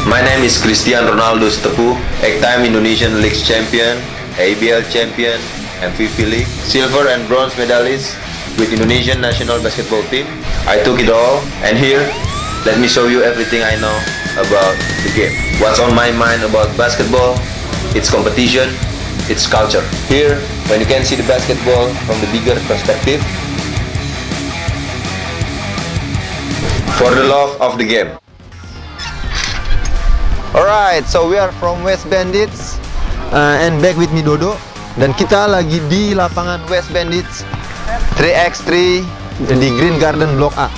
My name is Christian Ronaldo Stepu, 8-time Indonesian League champion, ABL champion, MVP League, silver and bronze medalist with Indonesian national basketball team. I took it all, and here, let me show you everything I know about the game. What's on my mind about basketball, its competition, its culture. Here, when you can see the basketball from the bigger perspective, for the love of the game. Alright, so we are from West Bandits and back with me Dodo. Dan kita lagi di lapangan West Bandits 3x3 di Green Garden Blok A.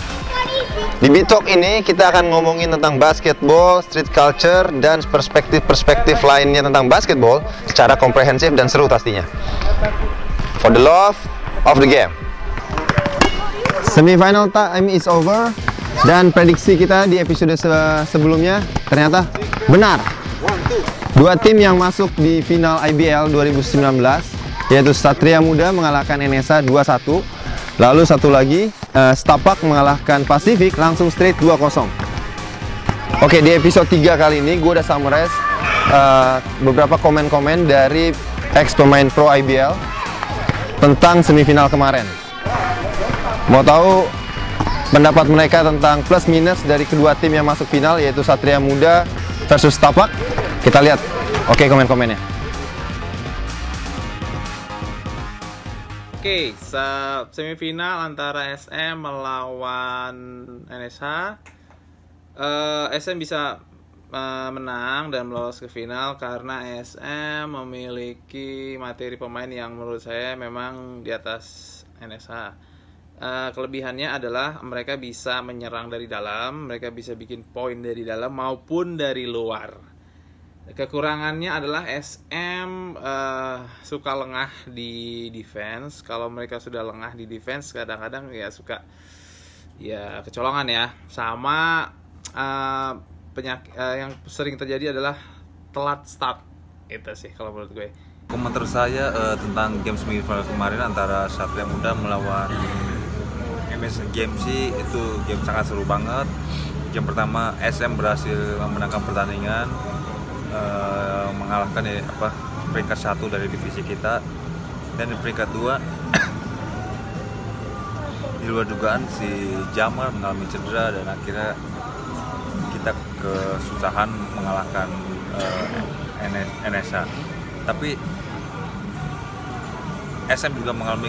Di Bitalk ini kita akan ngomongin tentang basketball, street culture, dan perspektif-perspektif lainnya tentang basketball secara komprehensif dan seru pastinya. For the love of the game. Semifinal time is over. Dan prediksi kita di episode sebelumnya ternyata benar. Dua tim yang masuk di final IBL 2019 yaitu Satria Muda mengalahkan NSA 2-1. Lalu satu lagi Setapak mengalahkan Pasifik langsung straight 2-0. Oke, di episode 3 kali ini gue udah summarize beberapa komen-komen dari ex pemain pro IBL tentang semifinal kemarin. Mau tahu pendapat mereka tentang plus minus dari kedua tim yang masuk final yaitu Satria Muda versus Setapak? Kita lihat. Oke, komen-komennya. Oke, semifinal antara SM melawan NSH. SM bisa menang dan lolos ke final karena SM memiliki materi pemain yang menurut saya memang di atas NSH. Kelebihannya adalah mereka bisa menyerang dari dalam, mereka bisa bikin poin dari dalam maupun dari luar. Kekurangannya adalah SM suka lengah di defense. Kalau mereka sudah lengah di defense, kadang-kadang ya suka ya kecolongan ya. Sama penyakit yang sering terjadi adalah telat start. Itu sih kalau menurut gue. Komentar saya tentang game semifinal kemarin antara Satria Muda melawan MS GMC, itu game sangat seru banget. Game pertama SM berhasil memenangkan pertandingan, mengalahkan peringkat 1 dari divisi kita, dan di peringkat 2 di luar dugaan si Jamal mengalami cedera dan akhirnya kita kesusahan mengalahkan NSA. Tapi SM juga mengalami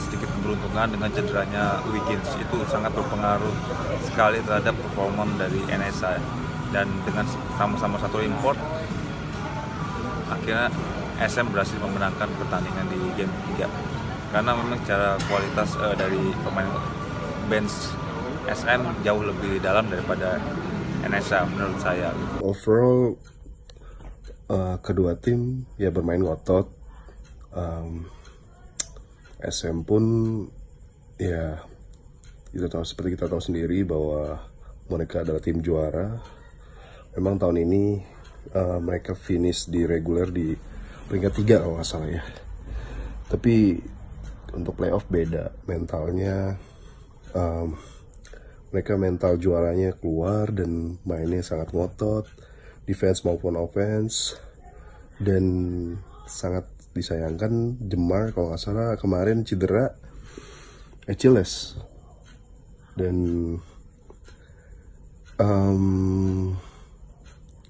sedikit keberuntungan dengan cederanya Wiggins. Itu sangat berpengaruh sekali terhadap performa dari NSA. Dan dengan sama-sama satu import, akhirnya SM berhasil memenangkan pertandingan di game 3. Karena memang secara kualitas dari pemain bench SM jauh lebih dalam daripada NSA menurut saya. Overall, kedua tim ya bermain ngotot. SM pun ya seperti kita tahu sendiri bahwa mereka adalah tim juara. Memang tahun ini mereka finish di reguler di peringkat 3 kalau nggak salah ya. Tapi untuk playoff beda mentalnya. Mereka mental juaranya keluar dan mainnya sangat ngotot, defense maupun offense, dan sangat disayangkan Jemar kalau nggak salah kemarin cedera Achilles, dan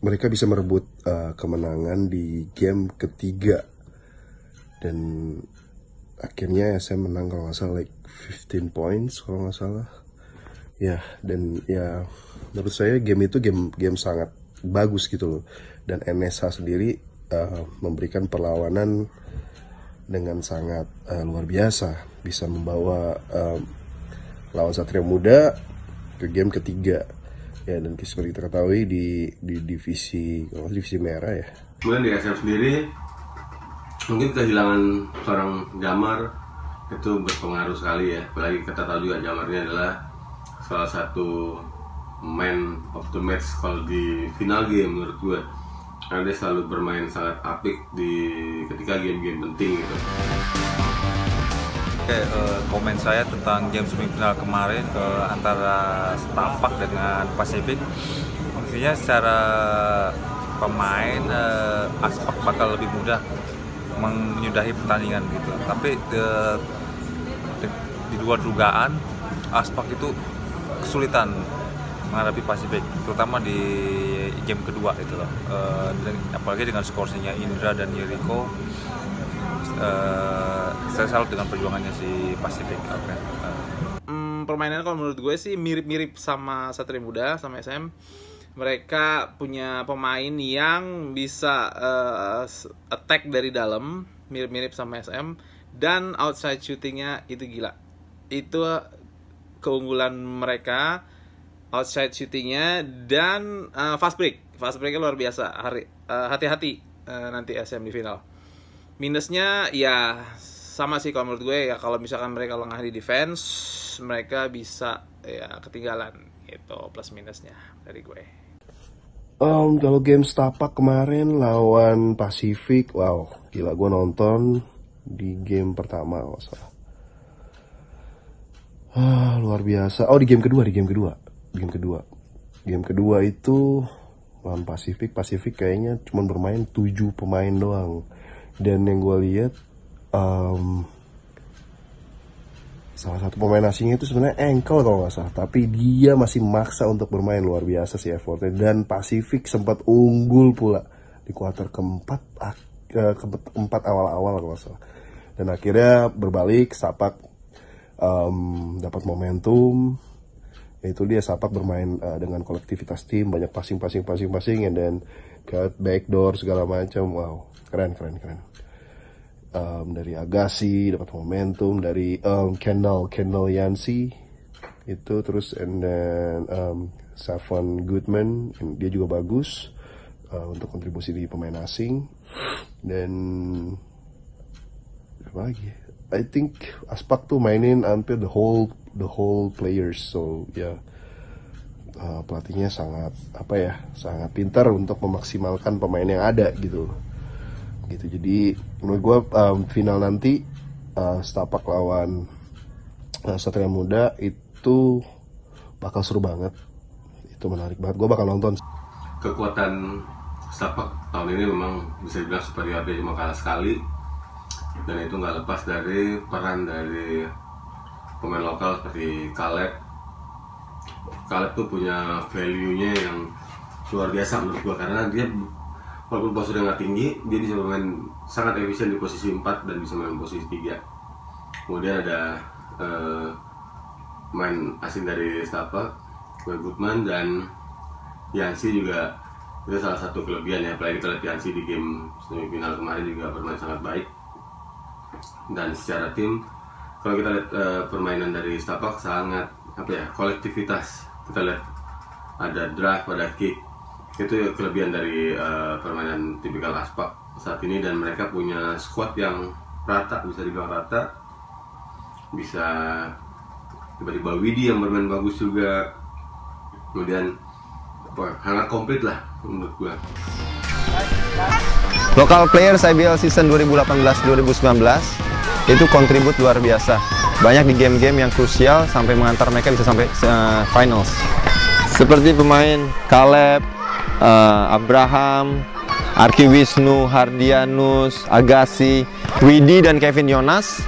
mereka bisa merebut kemenangan di game ketiga, dan akhirnya SM menang kalau nggak salah 15 points kalau nggak salah ya. Dan ya menurut saya game itu game sangat bagus gitu loh, dan NSH sendiri memberikan perlawanan dengan sangat luar biasa, bisa membawa lawan Satria Muda ke game ketiga ya. Dan seperti kita ketahui di divisi merah ya. Kemudian di SM sendiri mungkin kehilangan seorang Jamar itu berpengaruh sekali ya. Apalagi kita tahu juga Jamar ini adalah salah satu man of the match kalau di final game menurut gue. Karena dia selalu bermain sangat apik ketika game-game penting gitu. Oke, komen saya tentang game semifinal kemarin antara Setapak dengan Pasifik. Maksudnya secara pemain Aspak bakal lebih mudah menyudahi pertandingan gitu. Tapi di luar dugaan Aspak itu kesulitan menghadapi Pasifik, terutama di game kedua itu loh. Apalagi dengan skorsinya Indra dan Jericho. Saya salut dengan perjuangannya si Pasifik. Permainannya kalau menurut gue sih mirip-mirip sama Satria Muda, sama SM. Mereka punya pemain yang bisa attack dari dalam, mirip-mirip sama SM. Dan outside shootingnya itu gila. Itu keunggulan mereka, outside shootingnya. Dan fast breaknya luar biasa. Hati-hati nanti SM di final. Minusnya ya sama sih kalau menurut gue, ya kalau misalkan mereka lengah di defense, mereka bisa ya ketinggalan. Itu plus minusnya dari gue. Kalau game Setapak kemarin lawan Pasifik, wow, gila, gue nonton di game pertama, nggak salah. Luar biasa. Oh, di game kedua itu lawan Pasifik kayaknya cuma bermain 7 pemain doang. Dan yang gue lihat salah satu pemain asingnya itu sebenarnya ankle kalau nggak salah, tapi dia masih maksa untuk bermain. Luar biasa sih effortnya. Dan Pasifik sempat unggul pula di kuarter keempat awal-awal kalau nggak salah. Dan akhirnya berbalik, Setapak dapat momentum. Itu dia, Setapak bermain dengan kolektivitas tim, banyak passing, and then got backdoor segala macam. Wow, keren. Dari Agassi dapat momentum, dari Kendall Yancy itu, terus and then Savon Goodman, dia juga bagus untuk kontribusi di pemain asing. Dan apa lagi? I think Aspak tuh mainin hampir the whole players, so ya pelatihnya sangat pintar untuk memaksimalkan pemain yang ada gitu. Jadi menurut gue final nanti Setapak lawan Satria Muda itu bakal seru banget, itu menarik banget, gue bakal nonton. Kekuatan Setapak tahun ini memang bisa dibilang superior, dia cuma kalah sekali, dan itu nggak lepas dari peran dari pemain lokal seperti Caleb tuh punya value-nya yang luar biasa menurut gue, karena dia walaupun posisinya nggak tinggi, dia bisa bermain sangat efisien di posisi 4 dan bisa main posisi 3. Kemudian ada main asing dari Setapak, Goodman, dan Yancy juga itu salah satu kelebihan ya. Apalagi kita lihat Yancy di game semifinal kemarin juga bermain sangat baik. Dan secara tim, kalau kita lihat permainan dari Setapak sangat kolektivitas. Kita lihat ada drive, ada kick. Itu kelebihan dari permainan tipikal Aspak saat ini, dan mereka punya squad yang rata, bisa dibilang rata. Bisa tiba-tiba Widi yang bermain bagus juga. Kemudian sangat komplit lah menurut gua. Local players IBL season 2018-2019 itu kontribut luar biasa. Banyak di game-game yang krusial sampai mengantar mereka bisa sampai finals. Seperti pemain Caleb, Abraham, Arki Wisnu, Hardianus, Agassi, Widi, dan Kevin Yonas.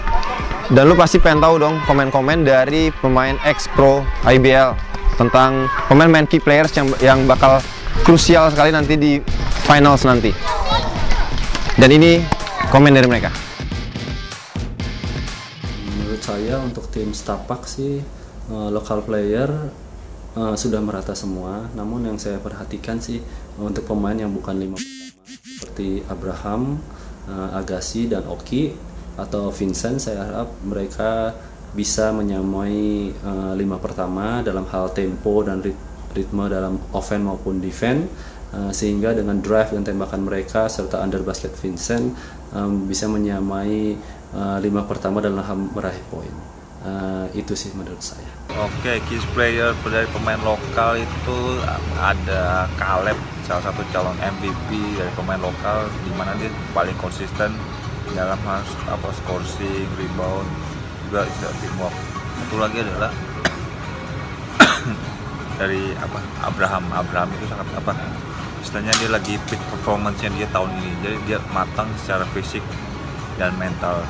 Dan lu pasti pengen tahu dong komen-komen dari pemain ex-pro IBL tentang pemain key players yang bakal krusial sekali nanti di finals nanti. Dan ini komen dari mereka. Menurut saya untuk tim Setapak sih local player sudah merata semua. Namun yang saya perhatikan sih untuk pemain yang bukan 5 pertama seperti Abraham, Agassi, dan Oki atau Vincent, saya harap mereka bisa menyamai 5 pertama dalam hal tempo dan ritme dalam offense maupun defense, sehingga dengan drive dan tembakan mereka serta under basket Vincent bisa menyamai 5 pertama dalam hal meraih poin. Itu sih menurut saya. Oke, key player dari pemain lokal itu ada Caleb, salah satu calon MVP dari pemain lokal, di mana dia paling konsisten dalam hal scoring, rebound, juga bisa teamwork. Satu lagi adalah dari Abraham itu sangat istilahnya dia lagi peak performance-nya dia tahun ini, jadi dia matang secara fisik dan mental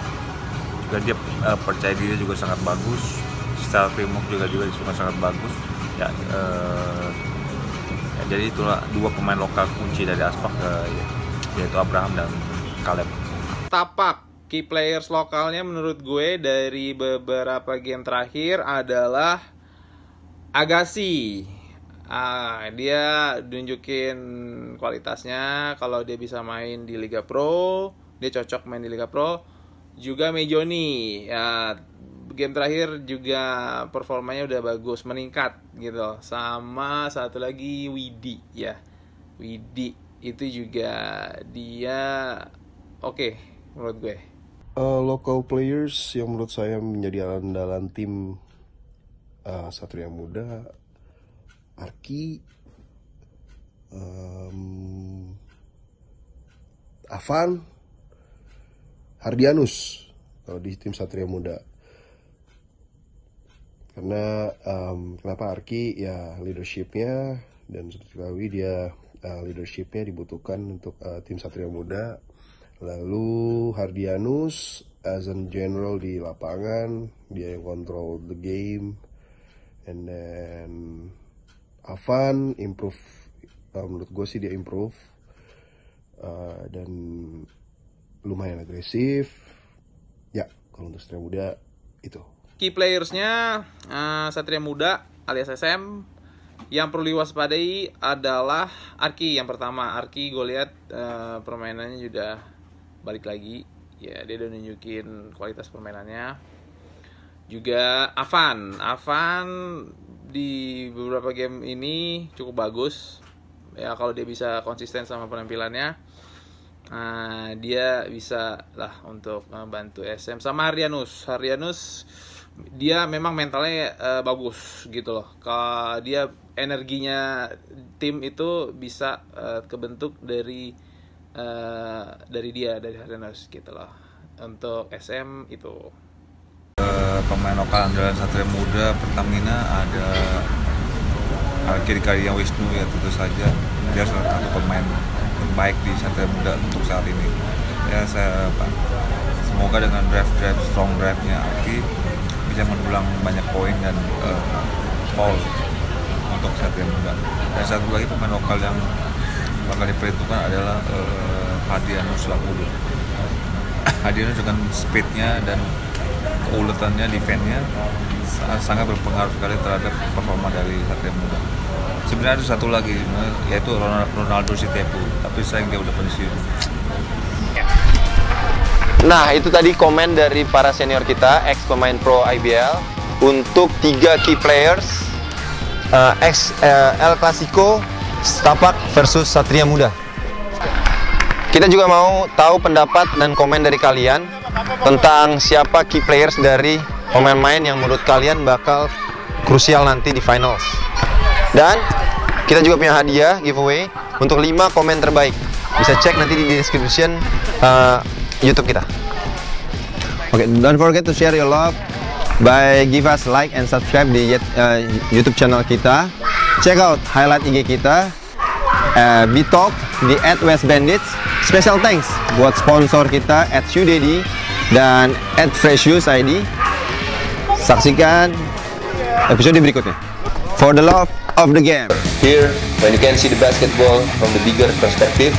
juga, dia percaya diri juga sangat bagus, secara teamwork juga sangat bagus ya, jadi itulah dua pemain lokal kunci dari Aspak, yaitu Abraham dan Caleb. Tapak key players lokalnya menurut gue dari beberapa game terakhir adalah Agassi. Dia nunjukin kualitasnya kalau dia bisa main di Liga Pro, dia cocok main di Liga Pro. Juga Mejoni, ya, game terakhir juga performanya udah bagus, meningkat gitu. Sama satu lagi Widi ya, Widi itu juga dia oke menurut gue. Local players yang menurut saya menjadi andalan tim Satria Muda, Arki, Avan, Hardianus kalau di tim Satria Muda. Karena kenapa Arki, ya leadershipnya, dan seperti diketahui dia leadershipnya dibutuhkan untuk tim Satria Muda. Lalu Hardianus as in general di lapangan, dia yang control the game. And then Avan improve, menurut gue sih dia improve, dan lumayan agresif. Ya, kalau untuk Satria Muda itu. Key playersnya Satria Muda alias SM. Yang perlu diwaspadai adalah Arki yang pertama. Arki gue lihat permainannya sudah balik lagi. Ya, dia udah nunjukin kualitas permainannya. Juga Avan di beberapa game ini cukup bagus. Ya, kalau dia bisa konsisten sama penampilannya, dia bisa lah untuk bantu SM. Sama Hardianus dia memang mentalnya bagus gitu loh. Kalau dia energinya tim itu bisa kebentuk dari Hardianus gitu loh. Untuk SM itu pemain lokal andalan Satria Muda Pertamina ada Kiri Karya Wisnu, ya tentu saja dia salah satu pemain terbaik di Satria Muda untuk saat ini. Ya, semoga dengan strong drive-nya Arki bisa mendulang banyak poin dan foul untuk Satria Muda. Dan satu lagi pemain lokal yang bakal diperhitungkan adalah Hardianus Lakudu. Hardianus dengan speednya dan keuletannya, defense-nya sangat berpengaruh sekali terhadap performa dari Satria Muda. Sebenarnya ada satu lagi, yaitu Ronaldo Sitepu, tapi sayang dia udah pensiun. Nah, itu tadi komen dari para senior kita, ex pemain pro IBL, untuk 3 key players El Clasico Setapak versus Satria Muda. Kita juga mau tahu pendapat dan komen dari kalian tentang siapa key players dari pemain-pemain yang menurut kalian bakal krusial nanti di finals. Dan kita juga punya hadiah giveaway untuk 5 komen terbaik. Bisa cek nanti di description YouTube kita. Okay, don't forget to share your love by give us like and subscribe di YouTube channel kita. Check out highlight IG kita, Bitalk di @westbandits. Special thanks buat sponsor kita @ShoeDaddy dan @FreshShoesID. Saksikan episode berikutnya. For the love of the game. Here, when you can see the basketball from the bigger perspective.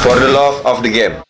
For the love of the game.